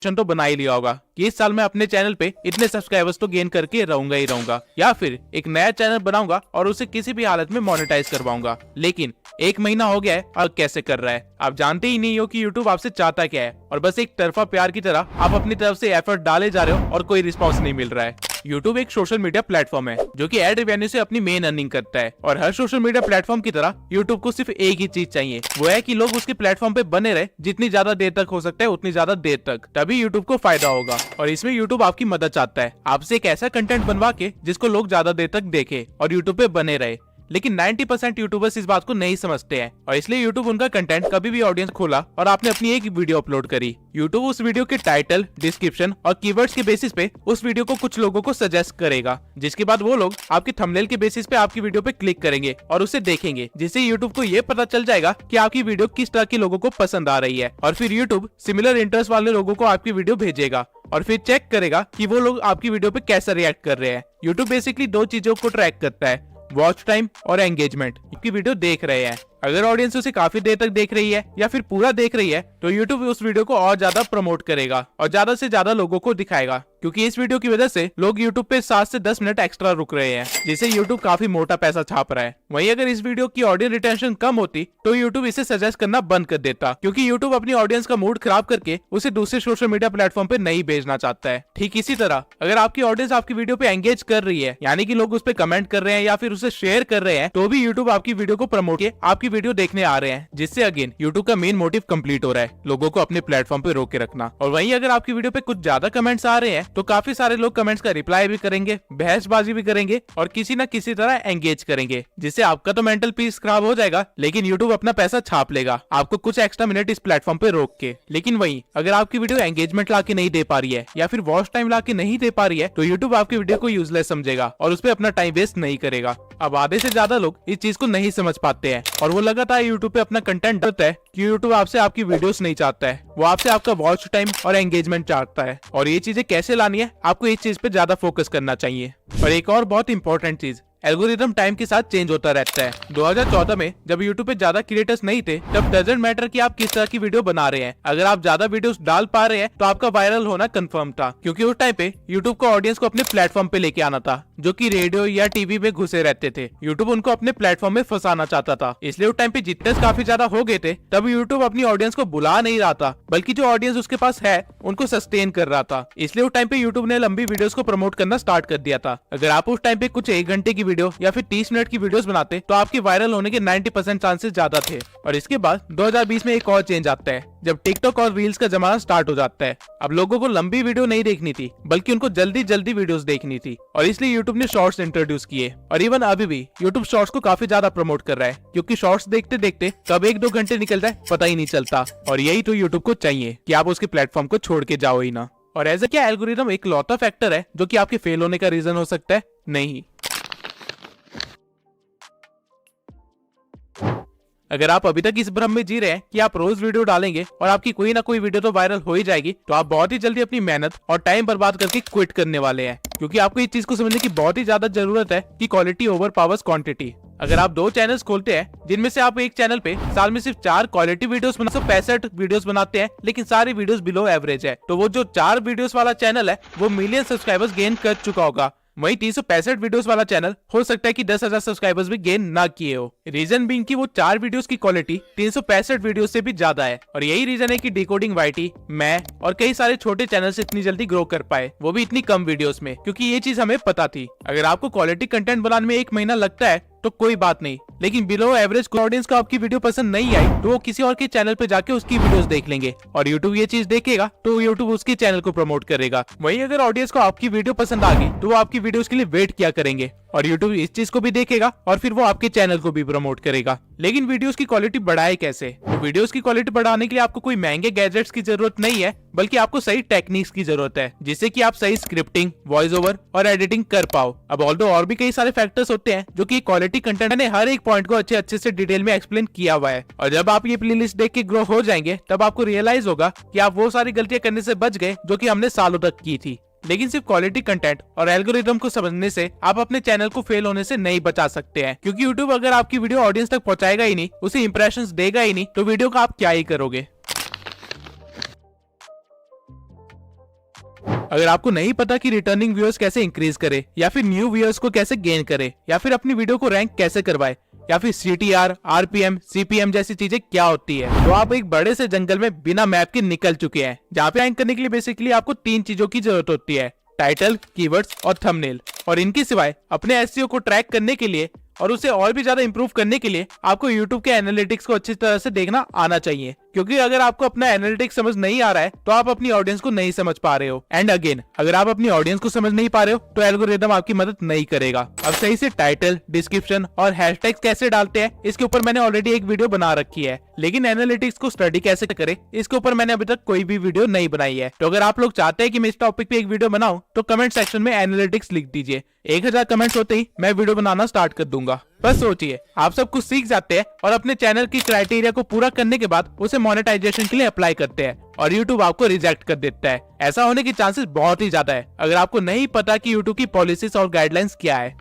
तो बना ही लिया होगा कि इस साल मैं अपने चैनल पे इतने सब्सक्राइबर्स तो गेन करके रहूंगा ही रहूंगा, या फिर एक नया चैनल बनाऊंगा और उसे किसी भी हालत में मोनेटाइज करवाऊंगा। लेकिन 1 महीना हो गया है और कैसे कर रहा है? आप जानते ही नहीं हो कि यूट्यूब आपसे चाहता क्या है, और बस एक तरफा प्यार की तरह आप अपनी तरफ से एफर्ट डाले जा रहे हो और कोई रिस्पॉन्स नहीं मिल रहा है। यूट्यूब एक सोशल मीडिया प्लेटफॉर्म है जो कि एड रेवेन्यू से अपनी मेन अर्निंग करता है, और हर सोशल मीडिया प्लेटफॉर्म की तरह यूट्यूब को सिर्फ एक ही चीज चाहिए, वो है कि लोग उसके प्लेटफॉर्म पे बने रहे जितनी ज्यादा देर तक हो सकता है उतनी ज्यादा देर तक, तभी यूट्यूब को फायदा होगा। और इसमें यूट्यूब आपकी मदद चाहता है, आपसे एक ऐसा कंटेंट बनवा के जिसको लोग ज्यादा देर तक देखे और यूट्यूब पे बने रहे। लेकिन 90% यूट्यूबर्स इस बात को नहीं समझते हैं, और इसलिए यूट्यूब उनका कंटेंट कभी भी ऑडियंस खोला और आपने अपनी एक वीडियो अपलोड करी, यूट्यूब उस वीडियो के टाइटल, डिस्क्रिप्शन और कीवर्ड्स के बेसिस पे उस वीडियो को कुछ लोगों को सजेस्ट करेगा, जिसके बाद वो लोग आपके थंबनेल के बेसिस पे आपकी वीडियो पे क्लिक करेंगे और उसे देखेंगे, जिससे यूट्यूब को ये पता चल जाएगा कि आपकी वीडियो किस तरह के लोगों को पसंद आ रही है, और फिर यूट्यूब सिमिलर इंटरेस्ट वाले लोगों को आपकी वीडियो भेजेगा और फिर चेक करेगा कि वो लोग आपकी वीडियो पे कैसा रिएक्ट कर रहे हैं। यूट्यूब बेसिकली 2 चीजों को ट्रैक करता है, वॉच टाइम और एंगेजमेंट, की वीडियो देख रहे हैं। अगर ऑडियंस उसे काफी देर तक देख रही है या फिर पूरा देख रही है तो यूट्यूब उस वीडियो को और ज्यादा प्रमोट करेगा और ज्यादा से ज्यादा लोगों को दिखाएगा, क्योंकि इस वीडियो की वजह से लोग यूट्यूब पे 7 से 10 मिनट एक्स्ट्रा रुक रहे हैं, जिससे यूट्यूब काफी मोटा पैसा छाप रहा है। वहीं अगर इस वीडियो की ऑडियंस रिटेंशन कम होती तो यूट्यूब इसे सजेस्ट करना बंद कर देता, क्योंकि यूट्यूब अपनी ऑडियंस का मूड खराब करके उसे दूसरे सोशल मीडिया प्लेटफॉर्म पे नहीं भेजना चाहता है। ठीक इसी तरह अगर आपकी ऑडियंस आपकी वीडियो पे एंगेज कर रही है, यानी कि लोग उस पे कमेंट कर रहे हैं या फिर उसे शेयर कर रहे हैं, तो भी यूट्यूब आपकी वीडियो को प्रमोट के आपकी वीडियो देखने आ रहे हैं, जिससे अगेन यूट्यूब का मेन मोटिव कंप्लीट हो रहा है, लोगों को अपने प्लेटफॉर्म पे रोक के रखना। और वहीं अगर आपकी वीडियो पे कुछ ज्यादा कमेंट्स आ रहे हैं तो काफी सारे लोग कमेंट्स का रिप्लाई भी करेंगे, बहसबाजी भी करेंगे और किसी न किसी तरह एंगेज करेंगे, जिससे आपका तो मेंटल पीस खराब हो जाएगा, लेकिन यूट्यूब अपना पैसा छाप लेगा आपको कुछ एक्स्ट्रा मिनट इस प्लेटफॉर्म पे रोक के। लेकिन वहीं अगर आपकी वीडियो एंगेजमेंट ला के नहीं दे पा रही है या फिर वॉच टाइम ला के नहीं दे पा रही है तो यूट्यूब आपकी वीडियो को यूजलेस समझेगा और उस पर अपना टाइम वेस्ट नहीं करेगा। अब आधे से ज्यादा लोग इस चीज को नहीं समझ पाते हैं और वो लगातार यूट्यूब पे अपना कंटेंट डालता है कि यूट्यूब आपसे आपकी वीडियोस नहीं चाहता है, वो आपसे आपका वॉच टाइम और एंगेजमेंट चाहता है। और ये चीजें कैसे लानी है, आपको इस चीज पे ज्यादा फोकस करना चाहिए। और एक और बहुत इंपॉर्टेंट चीज, एल्गोरिथम टाइम के साथ चेंज होता रहता है। 2014 में जब यूट्यूब पे ज्यादा क्रिएटर्स नहीं थे तब डजंट मैटर कि आप किस तरह की वीडियो बना रहे हैं, अगर आप ज्यादा वीडियोस डाल पा रहे हैं तो आपका वायरल होना कंफर्म था, क्योंकि उस टाइम पे यूट्यूब को ऑडियंस को अपने प्लेटफॉर्म पे लेके आना था, जो कि रेडियो या टीवी में घुसे रहते थे। यूट्यूब उनको अपने प्लेटफॉर्म में फंसाना चाहता था, इसलिए उस टाइम पे जितने काफी ज्यादा हो गए थे तब यूट्यूब अपनी ऑडियंस को बुला नहीं रहा था, बल्कि जो ऑडियंस उसके पास है उनको सस्टेन कर रहा था। इसलिए उस टाइम पे यूट्यूब ने लंबी वीडियोस को प्रमोट करना स्टार्ट कर दिया था। अगर आप उस टाइम पे कुछ 1 घंटे की वीडियो या फिर 30 मिनट की वीडियोस बनाते तो आपके वायरल होने के 90% चांसेस ज्यादा थे। और इसके बाद 2020 में एक और चेंज आता है जब टिकटॉक और रील्स का जमाना स्टार्ट हो जाता है। अब लोगों को लंबी वीडियो नहीं देखनी थी, बल्कि उनको जल्दी जल्दी वीडियोस देखनी थी, और इसलिए यूट्यूब ने शॉर्ट्स इंट्रोड्यूस किए। और इवन अभी भी यूट्यूब शॉर्ट्स को काफी ज्यादा प्रमोट कर रहा है, क्योंकि शॉर्ट्स देखते देखते कब 1-2 घंटे निकल जाए पता ही नहीं चलता, और यही तो यूट्यूब को चाहिए कि आप उसके प्लेटफॉर्म को छोड़ के जाओ ही ना। और ऐसा क्या एल्गोरिथम एक लौता फैक्टर है जो कि आपके फेल होने का रीजन हो सकता है? नहीं। अगर आप अभी तक इस भ्रम में जी रहे हैं कि आप रोज वीडियो डालेंगे और आपकी कोई ना कोई वीडियो तो वायरल हो ही जाएगी, तो आप बहुत ही जल्दी अपनी मेहनत और टाइम बर्बाद करके क्विट करने वाले हैं, क्योंकि आपको इस चीज को समझने की बहुत ही ज्यादा जरूरत है कि क्वालिटी ओवर पावर्स क्वांटिटी। अगर आप 2 चैनल्स खोलते हैं जिनमें से आप एक चैनल पे साल में सिर्फ 4 क्वालिटी वीडियोस 165 वीडियोस बनाते हैं, लेकिन सारी वीडियोस बिलो एवरेज है, तो वो जो 4 वीडियोस वाला चैनल है वो मिलियन सब्सक्राइबर्स गेन कर चुका होगा। वहीं 365 वीडियोस वाला चैनल हो सकता है कि 10,000 सब्सक्राइबर्स भी गेन ना किए हो। रीजन बीइंग कि वो 4 वीडियोस की क्वालिटी 365 वीडियोस से भी ज्यादा है, और यही रीजन है कि डिकोडिंग वाईटी, मैं और कई सारे छोटे चैनल से इतनी जल्दी ग्रो कर पाए, वो भी इतनी कम वीडियोस में, क्योंकि ये चीज हमें पता थी। अगर आपको क्वालिटी कंटेंट बनाने में 1 महीना लगता है तो कोई बात नहीं, लेकिन बिलो एवरेज ऑडियंस को आपकी वीडियो पसंद नहीं आई तो वो किसी और के चैनल पे जाके उसकी वीडियोस देख लेंगे, और यूट्यूब ये चीज देखेगा तो यूट्यूब उसके चैनल को प्रमोट करेगा। वहीं अगर ऑडियंस को आपकी वीडियो पसंद आ गई तो वो आपकी वीडियोस के लिए वेट किया करेंगे, और यूट्यूब इस चीज को भी देखेगा और फिर वो आपके चैनल को भी प्रमोट करेगा। लेकिन वीडियोस की क्वालिटी बढ़ाए कैसे? तो वीडियोस की क्वालिटी बढ़ाने के लिए आपको कोई महंगे गैजेट्स की जरूरत नहीं है, बल्कि आपको सही टेक्निक्स की जरूरत है, जिससे कि आप सही स्क्रिप्टिंग, वॉइस ओवर और एडिटिंग कर पाओ। अब ऑल्दो और भी कई सारे फैक्टर्स होते हैं जो कि क्वालिटी कंटेंट ने हर एक पॉइंट को अच्छे से डिटेल में एक्सप्लेन किया हुआ है, और जब आप ये प्लेलिस्ट देख के ग्रो हो जाएंगे तब आपको रियलाइज होगा कि आप वो सारी गलतियां करने से बच गए जो कि हमने सालों तक की थी। लेकिन सिर्फ क्वालिटी कंटेंट और एल्गोरिथम को समझने से आप अपने चैनल को फेल होने से नहीं बचा सकते हैं, क्योंकि यूट्यूब अगर आपकी वीडियो ऑडियंस तक पहुंचाएगा ही नहीं, उसे इंप्रेशंस देगा ही नहीं, तो वीडियो का आप क्या ही करोगे। अगर आपको नहीं पता कि रिटर्निंग व्यूअर्स कैसे इंक्रीज करे, या फिर न्यू व्यूअर्स को कैसे गेन करे, या फिर अपनी वीडियो को रैंक कैसे करवाए, या फिर CTR, RPM, CPM जैसी चीजें क्या होती है, तो आप एक बड़े से जंगल में बिना मैप के निकल चुके हैं, जहाँ पे रैंक करने के लिए बेसिकली आपको 3 चीजों की जरूरत होती है: टाइटल, कीवर्ड्स और थंबनेल। और इनके सिवाय अपने SEO को ट्रैक करने के लिए और उसे और भी ज्यादा इंप्रूव करने के लिए आपको YouTube के एनालिटिक्स को अच्छी तरह से देखना आना चाहिए, क्योंकि अगर आपको अपना एनालिटिक्स समझ नहीं आ रहा है तो आप अपनी ऑडियंस को नहीं समझ पा रहे हो। एंड अगेन, अगर आप अपनी ऑडियंस को समझ नहीं पा रहे हो तो एल्गोरिदम आपकी मदद नहीं करेगा। अब सही से टाइटल, डिस्क्रिप्शन और हैशटैग्स कैसे डालते हैं, इसके ऊपर मैंने ऑलरेडी एक वीडियो बना रखी है, लेकिन एनालिटिक्स को स्टडी कैसे करें इसके ऊपर मैंने अभी तक कोई भी वीडियो नहीं बनाई है। तो अगर आप लोग चाहते हैं कि मैं इस टॉपिक पे एक वीडियो बनाऊं तो कमेंट सेक्शन में एनालिटिक्स लिख दीजिए। 1000 कमेंट्स होते ही मैं वीडियो बनाना स्टार्ट कर दूंगा। बस सोचिए, आप सब कुछ सीख जाते हैं और अपने चैनल की क्राइटेरिया को पूरा करने के बाद उसे मोनेटाइजेशन के लिए अप्लाई करते हैं और YouTube आपको रिजेक्ट कर देता है। ऐसा होने की चांसेस बहुत ही ज्यादा है अगर आपको नहीं पता कि YouTube की पॉलिसीज और गाइडलाइंस क्या है।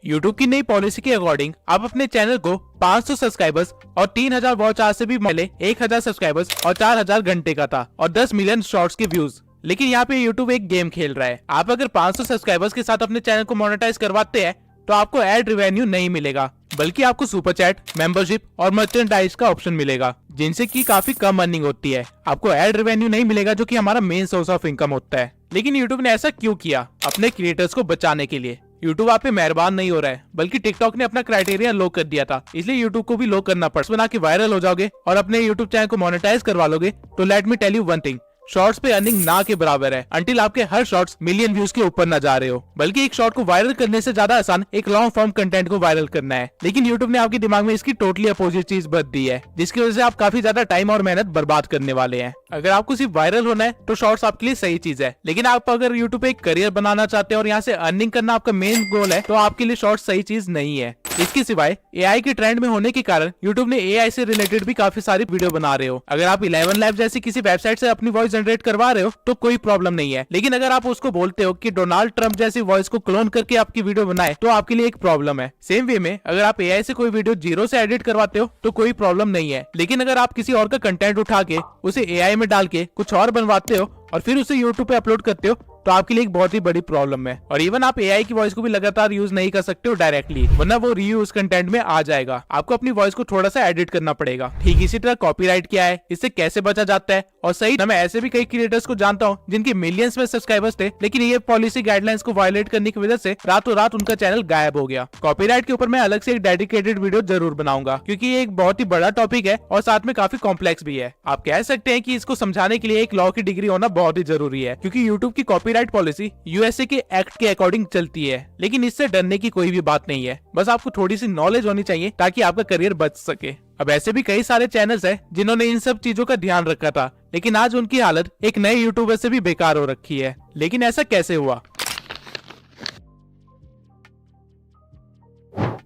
YouTube की नई पॉलिसी के अकॉर्डिंग आप अपने चैनल को 500 सब्सक्राइबर्स और 3000 वॉच आवर से भी पहले 1000 सब्सक्राइबर्स और 4000 घंटे का था और 10 मिलियन शॉर्ट्स के व्यूज। लेकिन यहाँ पे YouTube एक गेम खेल रहा है। आप अगर 500 सब्सक्राइबर्स के साथ अपने चैनल को मोनेटाइज करवाते हैं तो आपको एड रेवेन्यू नहीं मिलेगा, बल्कि आपको सुपर चैट, मेंबरशिप और मर्चेंडाइज का ऑप्शन मिलेगा, जिनसे की काफी कम अर्निंग होती है। आपको एड रेवेन्यू नहीं मिलेगा, जो कि हमारा मेन सोर्स ऑफ इनकम होता है। लेकिन YouTube ने ऐसा क्यों किया? अपने क्रिएटर्स को बचाने के लिए। YouTube आप पे मेहरबान नहीं हो रहा है, बल्कि टिकटॉक ने अपना क्राइटेरिया लो कर दिया था, इसलिए YouTube को भी लो करना पड़ा। बना के वायरल हो जाओगे और अपने YouTube चैनल को मोनेटाइज करवा लोगे तो let me tell you one thing, shorts पे अर्निंग ना के बराबर है, अंटिल आपके हर शॉर्ट्स मिलियन व्यूज के ऊपर न जा रहे हो। बल्कि एक शॉर्ट को वायरल करने से ज्यादा आसान एक लॉन्ग फॉर्म कंटेंट को वायरल करना है। लेकिन YouTube ने आपके दिमाग में इसकी टोटली अपोजिट चीज बद दी है, जिसकी वजह से आप काफी ज्यादा टाइम और मेहनत बर्बाद करने वाले हैं। अगर आपको सिर्फ वायरल होना है तो शॉर्ट्स आपके लिए सही चीज है, लेकिन आप अगर YouTube पे एक करियर बनाना चाहते हैं और यहाँ से अर्निंग करना आपका मेन गोल है तो आपके लिए शॉर्ट्स सही चीज नहीं है। इसके सिवाय AI के ट्रेंड में होने के कारण YouTube ने AI से रिलेटेड भी काफी सारी वीडियो बना रहे हो। अगर आप 11 लैब जैसी किसी वेबसाइट से अपनी वॉइस जनरेट करवा रहे हो तो कोई प्रॉब्लम नहीं है, लेकिन अगर आप उसको बोलते हो कि डोनाल्ड ट्रंप जैसी वॉइस को क्लोन करके आपकी वीडियो बनाए तो आपके लिए एक प्रॉब्लम है। सेम वे में अगर आप AI से कोई वीडियो जीरो से एडिट करवाते हो तो कोई प्रॉब्लम नहीं है, लेकिन अगर आप किसी और का कंटेंट उठा के उसे AI में डाल के कुछ और बनवाते हो और फिर उसे YouTube पे अपलोड करते हो तो आपके लिए एक बहुत ही बड़ी प्रॉब्लम है। और इवन आप AI की वॉइस को भी लगातार यूज नहीं कर सकते हो डायरेक्टली, वरना वो रीयूज कंटेंट में आ जाएगा। आपको अपनी वॉइस को थोड़ा सा एडिट करना पड़ेगा। ठीक इसी तरह कॉपीराइट क्या है, इससे कैसे बचा जाता है। और सही मैं ऐसे भी कई क्रिएटर्स को जानता हूँ जिनके मिलियंस में सब्सक्राइबर्स थे, लेकिन ये पॉलिसी गाइडलाइंस को वायलेट करने की वजह से रातों रात उनका चैनल गायब हो गया। कॉपीराइट के ऊपर मैं अलग से एक डेडिकेटेड वीडियो जरूर बनाऊंगा, क्योंकि ये एक बहुत ही बड़ा टॉपिक है और साथ में काफी कॉम्प्लेक्स भी है। आप कह सकते हैं कि इसको समझाने के लिए एक लॉ की डिग्री होना बहुत ही जरूरी है, क्योंकि यूट्यूब की कॉपीराइट पॉलिसी USA के एक्ट के अकॉर्डिंग चलती है। लेकिन इससे डरने की कोई भी बात नहीं है, बस आपको थोड़ी सी नॉलेज होनी चाहिए ताकि आपका करियर बच सके। अब ऐसे भी कई सारे चैनल्स हैं जिन्होंने इन सब चीजों का ध्यान रखा था, लेकिन आज उनकी हालत एक नए यूट्यूबर से भी बेकार हो रखी है। लेकिन ऐसा कैसे हुआ?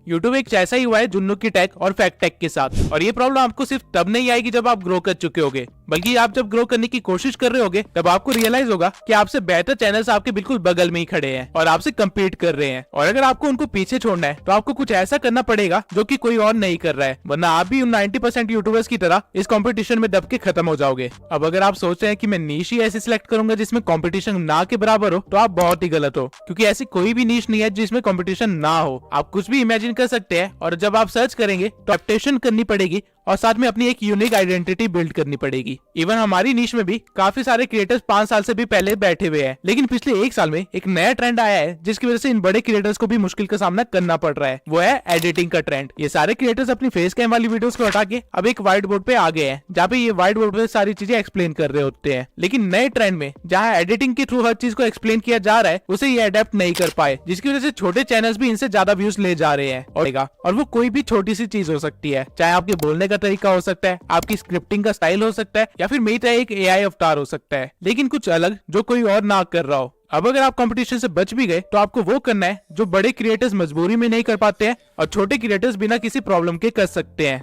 YouTube एक ऐसा ही हुआ है जुन्नू की टेक और फैक्ट टेक के साथ। और ये प्रॉब्लम आपको सिर्फ तब नहीं आएगी जब आप ग्रो कर चुके होगे, बल्कि आप जब ग्रो करने की कोशिश कर रहे होगे तब आपको रियलाइज होगा कि आपसे बेहतर चैनल्स आपके बिल्कुल बगल में ही खड़े हैं और आपसे कम्पीट कर रहे हैं। और अगर आपको उनको पीछे छोड़ना है तो आपको कुछ ऐसा करना पड़ेगा जो कि कोई और नहीं कर रहा है, वरना आप भी उन 90% यूट्यूबर्स की तरह इस कंपटीशन में दब के खत्म हो जाओगे। अब अगर आप सोच रहे हैं कि मैं नीश ही ऐसी सिलेक्ट करूंगा जिसमें कंपटीशन ना के बराबर हो, तो आप बहुत ही गलत हो, क्योंकि ऐसी कोई भी नीश नहीं है जिसमें कंपटीशन ना हो। आप कुछ भी इमेजिन कर सकते हैं और जब आप सर्च करेंगे तो एडेप्टेशन करनी पड़ेगी और साथ में अपनी एक यूनिक आइडेंटिटी बिल्ड करनी पड़ेगी। इवन हमारी नीश में भी काफी सारे क्रिएटर्स 5 साल से भी पहले बैठे हुए हैं, लेकिन पिछले 1 साल में एक नया ट्रेंड आया है जिसकी वजह से इन बड़े क्रिएटर्स को भी मुश्किल का सामना करना पड़ रहा है। वो है एडिटिंग का ट्रेंड। ये सारे क्रिएटर्स अपनी फेस कैम वाली वीडियोस को हटा के अब एक व्हाइट बोर्ड पे आ गए हैं, जहाँ पे ये व्हाइट बोर्ड पे सारी चीजें एक्सप्लेन कर रहे होते हैं। लेकिन नए ट्रेंड में जहाँ एडिटिंग के थ्रू हर चीज को एक्सप्लेन किया जा रहा है, उसे ये अडेप्ट नहीं कर पाए, जिसकी वजह से छोटे चैनल्स भी इनसे ज्यादा व्यूज ले जा रहे हैं। और वो कोई भी छोटी सी चीज हो सकती है, चाहे आपके बोलने का तरीका हो सकता है, आपकी स्क्रिप्टिंग का स्टाइल हो सकता है, या फिर मेरी तरह एक AI अवतार हो सकता है, लेकिन कुछ अलग जो कोई और ना कर रहा हो। अब अगर आप कंपटीशन से बच भी गए तो आपको वो करना है जो बड़े क्रिएटर्स मजबूरी में नहीं कर पाते हैं और छोटे क्रिएटर्स बिना किसी प्रॉब्लम के कर सकते हैं।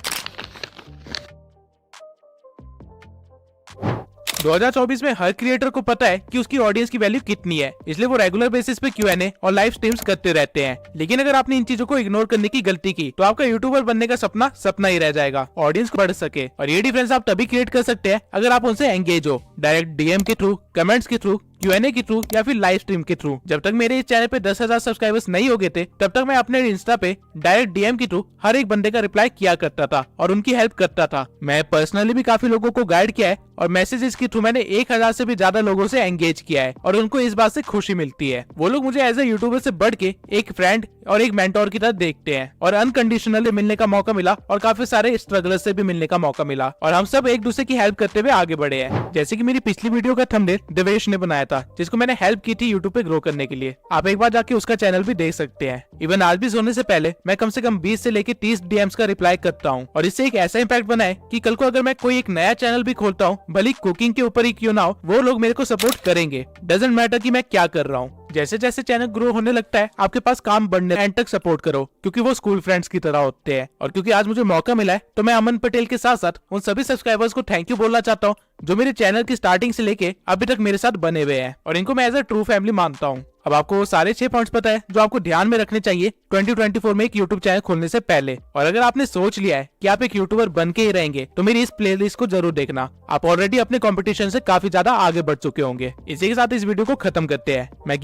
2024 में हर क्रिएटर को पता है कि उसकी ऑडियंस की वैल्यू कितनी है, इसलिए वो रेगुलर बेसिस पे Q&A और लाइव स्ट्रीम्स करते रहते हैं। लेकिन अगर आपने इन चीजों को इग्नोर करने की गलती की तो आपका यूट्यूबर बनने का सपना सपना ही रह जाएगा, ऑडियंस को बढ़ सके। और ये डिफरेंस आप तभी क्रिएट कर सकते हैं अगर आप उनसे एंगेज हो, डायरेक्ट DM के थ्रू, कमेंट्स के थ्रू, Q&A के थ्रू या फिर लाइव स्ट्रीम के थ्रू। जब तक मेरे इस चैनल पे 10,000 सब्सक्राइबर्स नहीं हो गए थे तब तक मैं अपने इंस्टा पे डायरेक्ट DM के थ्रू हर एक बंदे का रिप्लाई किया करता था और उनकी हेल्प करता था। मैं पर्सनली भी काफी लोगों को गाइड किया है और मैसेजेस के थ्रू मैंने 1000 से भी ज्यादा लोगों से एंगेज किया है और उनको इस बात से खुशी मिलती है। वो लोग मुझे एज ए यूट्यूबर से बढ़ के एक फ्रेंड और एक मेंटोर की तरह देखते हैं और अनकंडीशनली मिलने का मौका मिला और काफी सारे स्ट्रगलर्स से भी मिलने का मौका मिला और हम सब एक दूसरे की हेल्प करते हुए आगे बढ़े हैं। जैसे कि मेरी पिछली वीडियो का थंबनेल देवेश ने बनाया था, जिसको मैंने हेल्प की थी यूट्यूब पे ग्रो करने के लिए। आप एक बार जाके उसका चैनल भी देख सकते हैं। इवन आज भी सोने से पहले मैं कम से कम 20 से लेके 30 DMs का रिप्लाई करता हूँ और इससे एक ऐसा इम्पैक्ट बना है कि कल को अगर मैं कोई एक नया चैनल भी खोलता हूँ, भले कुकिंग के ऊपर ही क्यों ना हो, वो लोग मेरे को सपोर्ट करेंगे। डजंट मैटर कि मैं क्या कर रहा हूँ। जैसे जैसे चैनल ग्रो होने लगता है आपके पास काम बढ़ने एंड तक सपोर्ट करो, क्योंकि वो स्कूल फ्रेंड्स की तरह होते हैं। और क्योंकि आज मुझे मौका मिला है तो मैं अमन पटेल के साथ साथ उन सभी सब्सक्राइबर्स को थैंक यू बोलना चाहता हूँ जो मेरे चैनल की स्टार्टिंग से लेके अभी तक मेरे साथ बने हुए हैं और इनको मैं एज अ ट्रू फैमिली मानता हूँ। अब आपको वो सारे 6 पॉइंट्स पता है जो आपको ध्यान में रखने चाहिए 2024 में एक यूट्यूब चैनल खोलने से पहले। और अगर आपने सोच लिया है कि आप एक यूट्यूबर बन के ही रहेंगे तो मेरी इस प्लेलिस्ट को जरूर देखना। आप ऑलरेडी अपने कंपटीशन से काफी ज्यादा आगे बढ़ चुके होंगे। इसी के साथ इस वीडियो को खत्म करते हैं। मैं